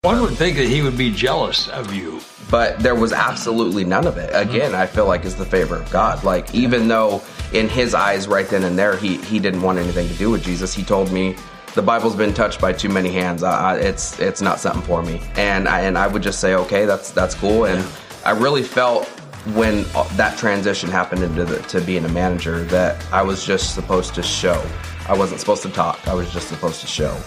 One would think that he would be jealous of you. But there was absolutely none of it. Again, I feel like it's the favor of God. Like, even though in his eyes right then and there, he didn't want anything to do with Jesus, he told me, the Bible's been touched by too many hands. It's not something for me. And I would just say, okay, that's cool. And I really felt when that transition happened to being a manager that I was just supposed to show. I wasn't supposed to talk. I was just supposed to show.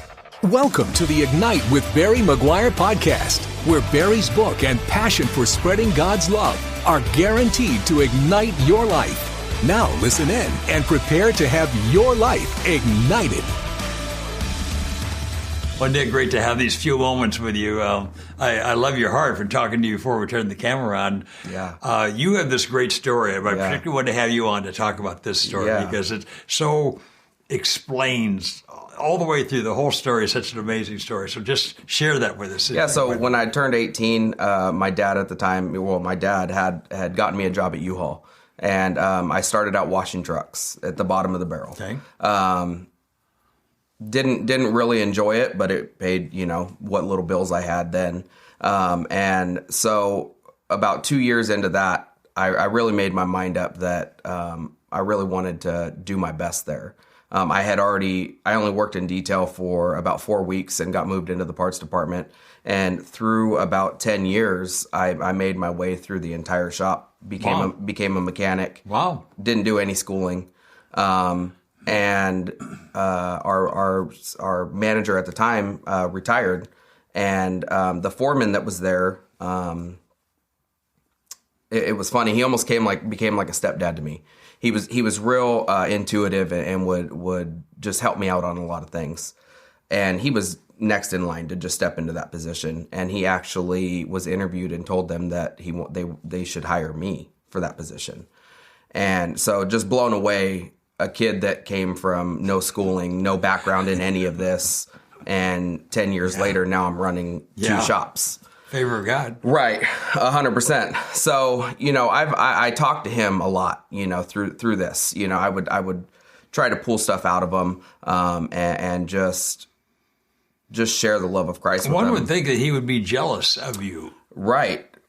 Welcome to the Ignite with Barry McGuire podcast, where Barry's book and passion for spreading God's love are guaranteed to ignite your life. Now listen in and prepare to have your life ignited. Well, Nick, great to have these few moments with you. I love your heart for talking to you before we turn the camera on. Yeah. You have this great story. I particularly want to have you on to talk about this story because it so explains all the way through the whole story. Is such an amazing story. So just share that with us. Yeah. So when I turned 18, my dad at the time, my dad had gotten me a job at U-Haul, and I started out washing trucks at the bottom of the barrel. Okay. Didn't really enjoy it, but it paid, what little bills I had then. And so about 2 years into that, I really made my mind up that I really wanted to do my best there. I only worked in detail for about 4 weeks and got moved into the parts department. And through about 10 years, I made my way through the entire shop, became a mechanic. Wow. Didn't do any schooling. And our manager at the time retired, and the foreman that was there, it was funny. He almost became like a stepdad to me. He was real intuitive and would just help me out on a lot of things. And he was next in line to just step into that position. And he actually was interviewed and told them that they should hire me for that position. And so just blown away. A kid that came from no schooling, no background in any of this, and 10 years later, now I'm running two shops. Favor of God. Right, 100%. So, I talked to him a lot, through this. I would try to pull stuff out of him, and just share the love of Christ with him. One would think that he would be jealous of you.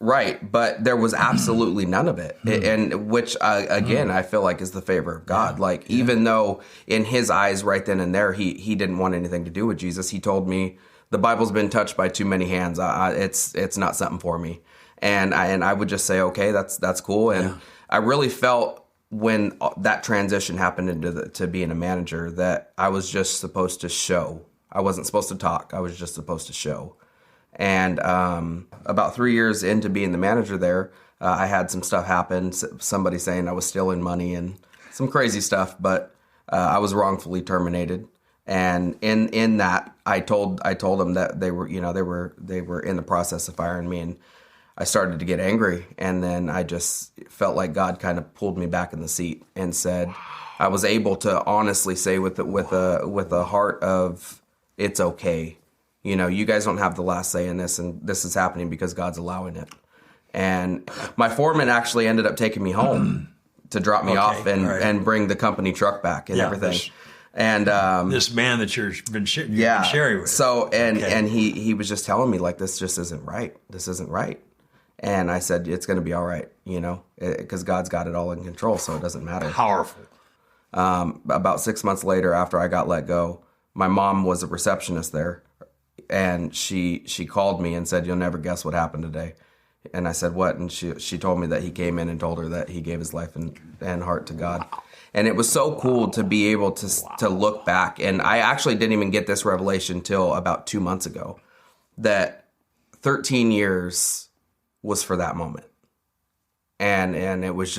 Right, but there was absolutely none of it, and which again I feel like is the favor of God. Even though in his eyes right then and there he didn't want anything to do with Jesus, he told me, the Bible's been touched by too many hands. It's not something for me, and I would just say, okay, that's cool. And I really felt when that transition happened to being a manager that I was just supposed to show. I wasn't supposed to talk. I was just supposed to show. And about 3 years into being the manager there, I had some stuff happen. Somebody saying I was stealing money and some crazy stuff, but I was wrongfully terminated. And in that, I told them that they were in the process of firing me, and I started to get angry. And then I just felt like God kind of pulled me back in the seat and said, I was able to honestly say with a heart of, it's okay. You guys don't have the last say in this, and this is happening because God's allowing it. And my foreman actually ended up taking me home to drop me off and bring the company truck back and everything. And this man that you've been sharing with. So and he was just telling me, like, this just isn't right. This isn't right. And I said, it's going to be all right, because God's got it all in control, so it doesn't matter. Powerful. About 6 months later, after I got let go, my mom was a receptionist there. And she called me and said, you'll never guess what happened today. And I said, what? And she told me that he came in and told her that he gave his life and heart to God. Wow. And it was so cool to be able to look back. And I actually didn't even get this revelation till about 2 months ago, that 13 years was for that moment. And it was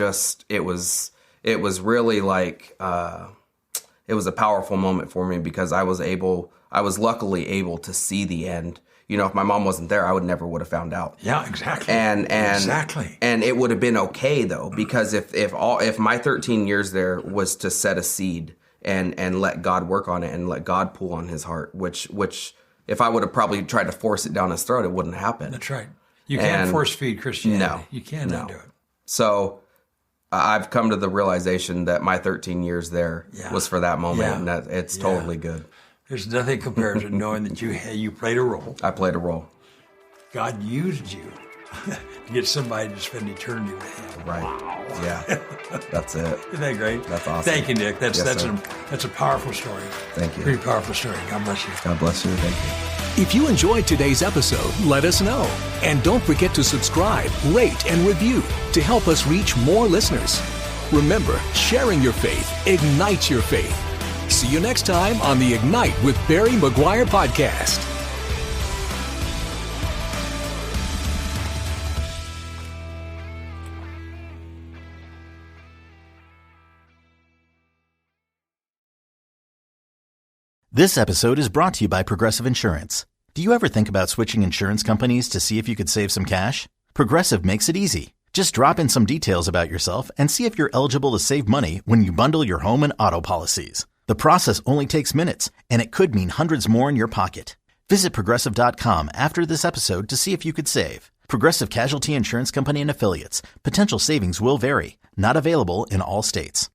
really like, it was a powerful moment for me because I was luckily able to see the end. If my mom wasn't there, I would have found out. Yeah, exactly. Exactly. And it would have been okay though, because if my 13 years there was to set a seed and let God work on it and let God pull on his heart, which if I would have probably tried to force it down his throat, it wouldn't happen. That's right. You can't force feed Christianity. No. You cannot do it. So I've come to the realization that my 13 years there was for that moment, and that it's totally good. There's nothing compared to knowing that you played a role. I played a role. God used you to get somebody to spend eternity with him. Right. Wow. Yeah. That's it. Isn't that great? That's awesome. Thank you, Nick. That's Yes, a powerful story. Thank you. Pretty powerful story. God bless you. God bless you. Thank you. If you enjoyed today's episode, let us know. And don't forget to subscribe, rate, and review to help us reach more listeners. Remember, sharing your faith ignites your faith. See you next time on the Ignite with Barry Maguire podcast. This episode is brought to you by Progressive Insurance. Do you ever think about switching insurance companies to see if you could save some cash? Progressive makes it easy. Just drop in some details about yourself and see if you're eligible to save money when you bundle your home and auto policies. The process only takes minutes, and it could mean hundreds more in your pocket. Visit Progressive.com after this episode to see if you could save. Progressive Casualty Insurance Company and Affiliates. Potential savings will vary. Not available in all states.